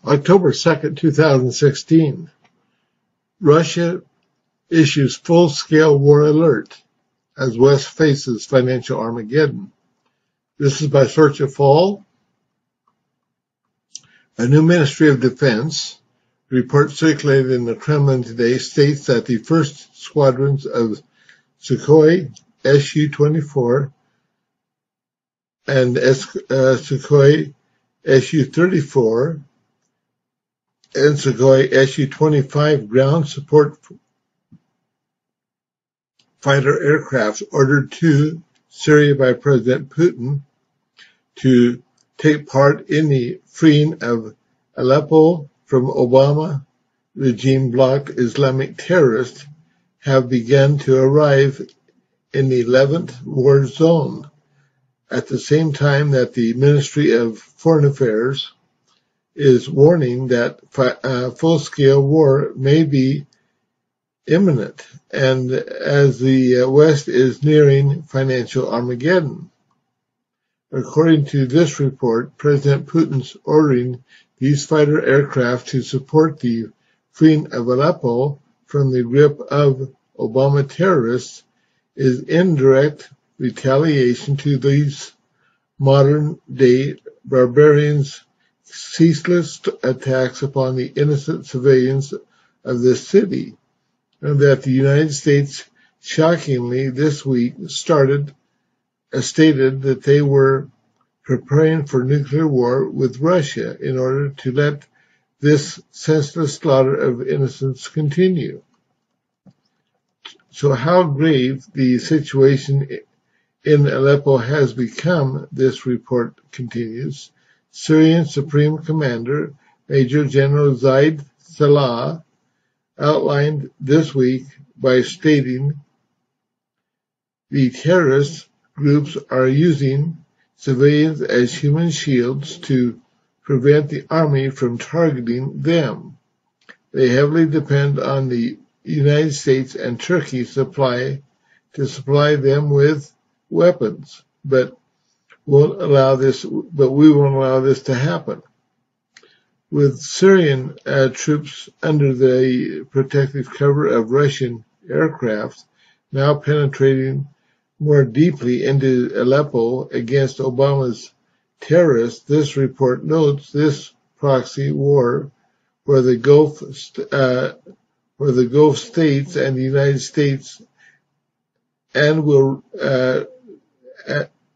October 2nd, 2016. Russia issues full-scale war alert as West faces financial Armageddon. This is by Sorcha Fall. A new Ministry of Defense report circulated in the Kremlin today states that the first squadrons of Sukhoi Su-24 and Sukhoi Su-34 and Sukhoi Su-25 ground support fighter aircraft ordered to Syria by President Putin to take part in the freeing of Aleppo from Obama regime-blocked Islamic terrorists have begun to arrive in the Levant war zone, at the same time that the Ministry of Foreign Affairs is warning that full-scale war may be imminent, and as the West is nearing financial Armageddon. According to this report, President Putin's ordering these fighter aircraft to support the freeing of Aleppo from the grip of Obama terrorists is indirect retaliation to these modern-day barbarians' ceaseless attacks upon the innocent civilians of this city, and that the United States, shockingly this week, stated that they were preparing for nuclear war with Russia in order to let this senseless slaughter of innocents continue. So how grave the situation in Aleppo has become, this report continues. Syrian Supreme Commander Major General Zaid Salah outlined this week by stating the terrorist groups are using civilians as human shields to prevent the army from targeting them. They heavily depend on the United States and Turkey to supply them with weapons, but we won't allow this to happen. With Syrian troops under the protective cover of Russian aircraft now penetrating more deeply into Aleppo against Obama's terrorists, this report notes this proxy war where the Gulf states and the United States and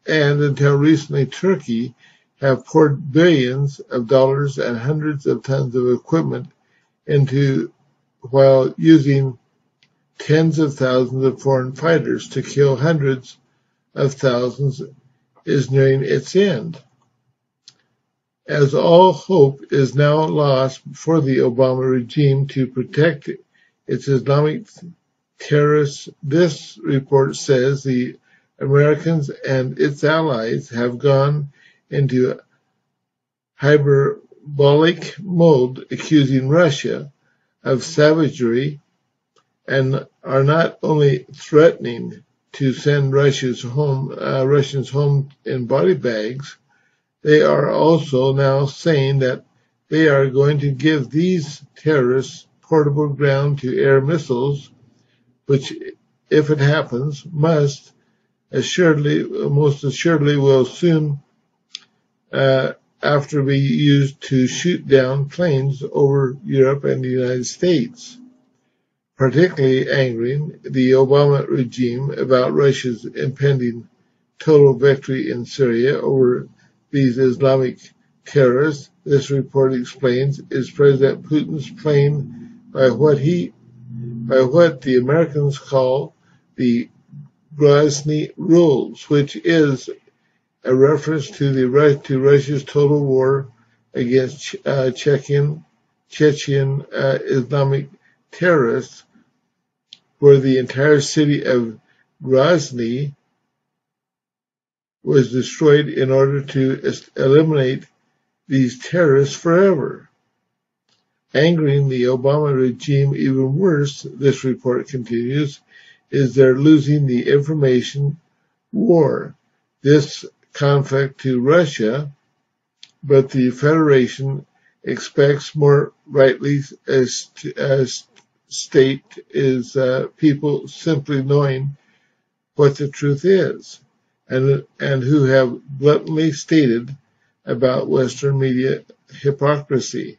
until recently Turkey have poured billions of dollars and hundreds of tons of equipment into, while using tens of thousands of foreign fighters to kill hundreds of thousands, is nearing its end. As all hope is now lost for the Obama regime to protect its Islamic terrorists, this report says the Americans and its allies have gone into hyperbolic mode, accusing Russia of savagery, and are not only threatening to send Russians home in body bags, they are also now saying that they are going to give these terrorists portable ground-to-air missiles, which, if it happens, most assuredly will soon after be used to shoot down planes over Europe and the United States, particularly angering the Obama regime about Russia's impending total victory in Syria over these Islamic terrorists. This report explains is President Putin's playing by what the Americans call the Grozny rules, which is a reference to Russia's total war against Chechen Islamic terrorists, where the entire city of Grozny was destroyed in order to eliminate these terrorists forever. Angering the Obama regime even worse, this report continues, is they're losing the information war. This conflict to Russia, but the Federation expects more rightly state is people simply knowing what the truth is, and who have bluntly stated about Western media hypocrisy.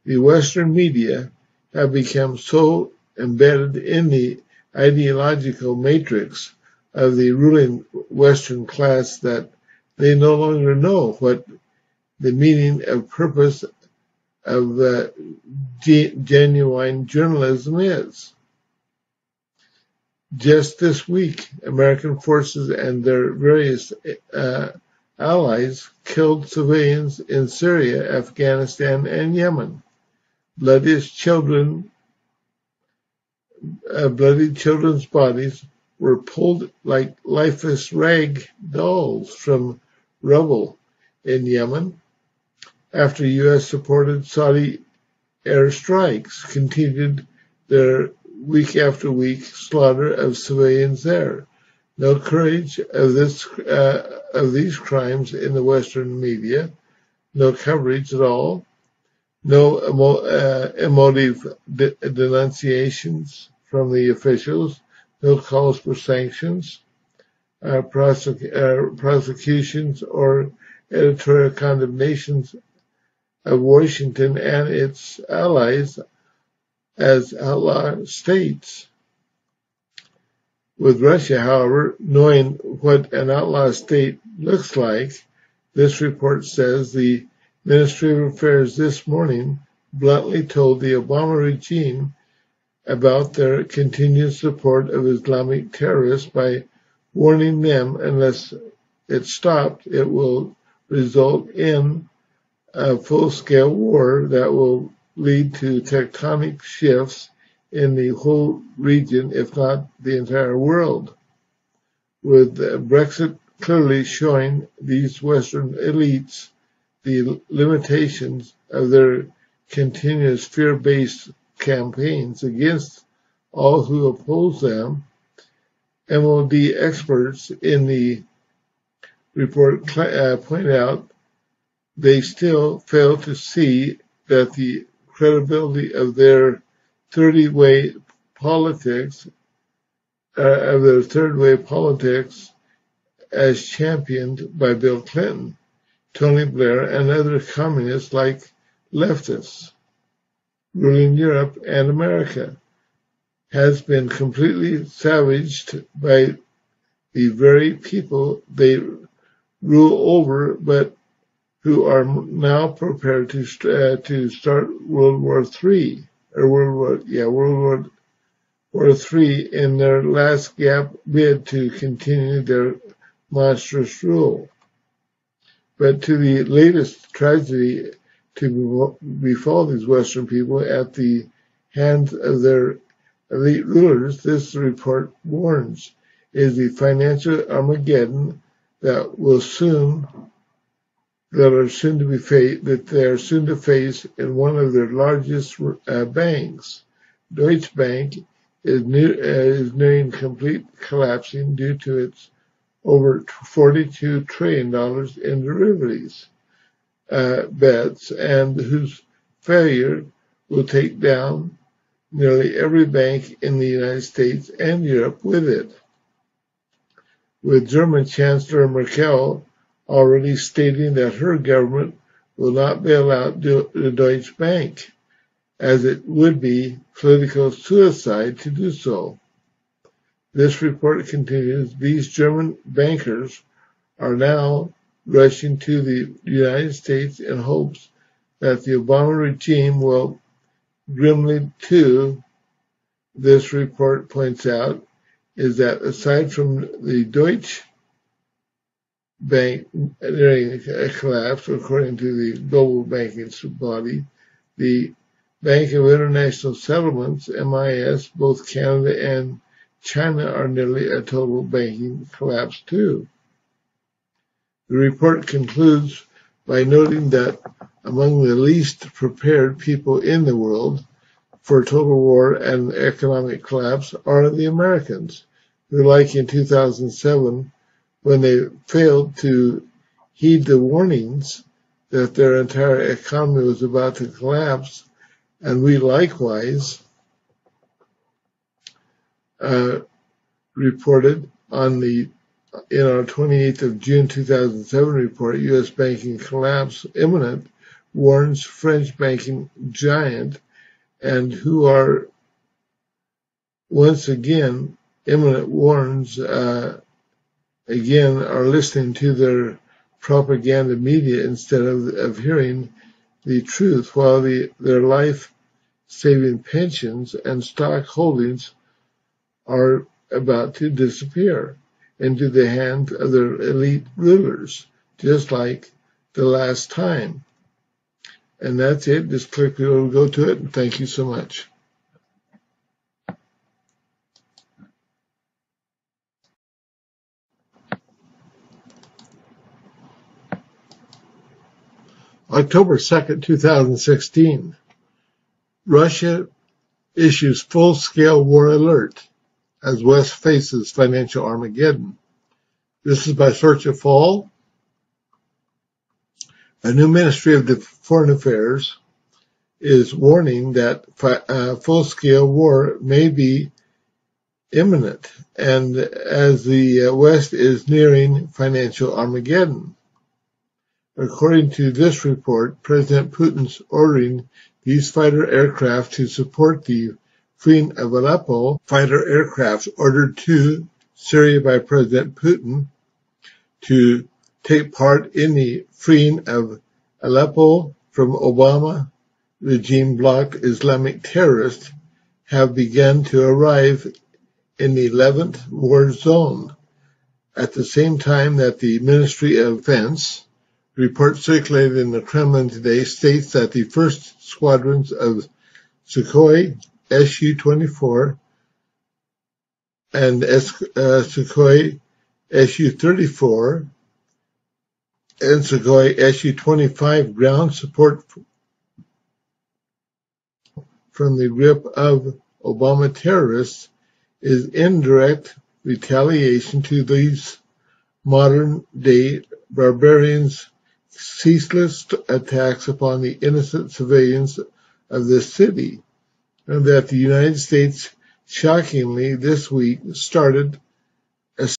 The Western media have become so embedded in the ideological matrix of the ruling Western class that they no longer know what the meaning of purpose of genuine journalism is. Just this week, American forces and their various allies killed civilians in Syria, Afghanistan, and Yemen. Bloody children's bodies were pulled like lifeless rag dolls from rubble in Yemen after U.S.-supported Saudi airstrikes continued their week after week slaughter of civilians there. No courage of these crimes in the Western media, no coverage at all, no emotive denunciations from the officials, no calls for sanctions, prosecutions, or editorial condemnations of Washington and its allies as outlaw states. With Russia, however, knowing what an outlaw state looks like, this report says the Ministry of Affairs this morning bluntly told the Obama regime about their continued support of Islamic terrorists by warning them unless it's stopped, it will result in a full-scale war that will lead to tectonic shifts in the whole region, if not the entire world. With Brexit clearly showing these Western elites the limitations of their continuous fear-based campaigns against all who oppose them, MOD experts in the report point out they still fail to see that the credibility of their third way politics as championed by Bill Clinton, Tony Blair, and other communists like leftists ruling Europe and America, has been completely savaged by the very people they rule over, but who are now prepared to start World War III, or World War III in their last gap bid to continue their monstrous rule. But to the latest tragedy to befall these Western people at the hands of their elite rulers, this report warns, is the financial Armageddon that they are soon to face in one of their largest banks. Deutsche Bank is nearing complete collapsing due to its over $42 trillion in derivatives bets, and whose failure will take down nearly every bank in the United States and Europe with it. With German Chancellor Merkel already stating that her government will not bail out the Deutsche Bank, as it would be political suicide to do so. This report continues, these German bankers are now rushing to the United States in hopes that the Obama regime will grimly too. This report points out is that aside from the Deutsche Bank nearing a collapse, according to the global banking body, the Bank of International Settlements, MIS, both Canada and China are nearly a total banking collapse too. The report concludes by noting that among the least prepared people in the world for total war and economic collapse are the Americans, who, like in 2007, when they failed to heed the warnings that their entire economy was about to collapse, and we likewise reported in our 28th of June 2007 report, U.S. banking collapse imminent, warns French banking giant, and who are once again, imminent warns, again, are listening to their propaganda media instead of hearing the truth, while their life-saving pensions and stock holdings are about to disappear into the hands of their elite rulers, just like the last time. And that's it. Just click below to go to it, and thank you so much. October 2nd, 2016. Russia issues full-scale war alert as West faces financial Armageddon. This is by Search of Fall. A new Ministry of Foreign Affairs is warning that full-scale war may be imminent, and as the West is nearing financial Armageddon. According to this report, President Putin's ordering these fighter aircraft to support the freeing of Aleppo. Fighter aircraft ordered to Syria by President Putin to take part in the freeing of Aleppo from Obama regime-blocked Islamic terrorists have begun to arrive in the 11th war zone. At the same time that the Ministry of Defense report circulated in the Kremlin today states that the first squadrons of Sukhoi Su-24 and Sukhoi Su-34 and Sukhoi Su-25 ground support from the grip of Obama terrorists is indirect retaliation to these modern-day barbarians' ceaseless attacks upon the innocent civilians of this city, and that the United States shockingly this week started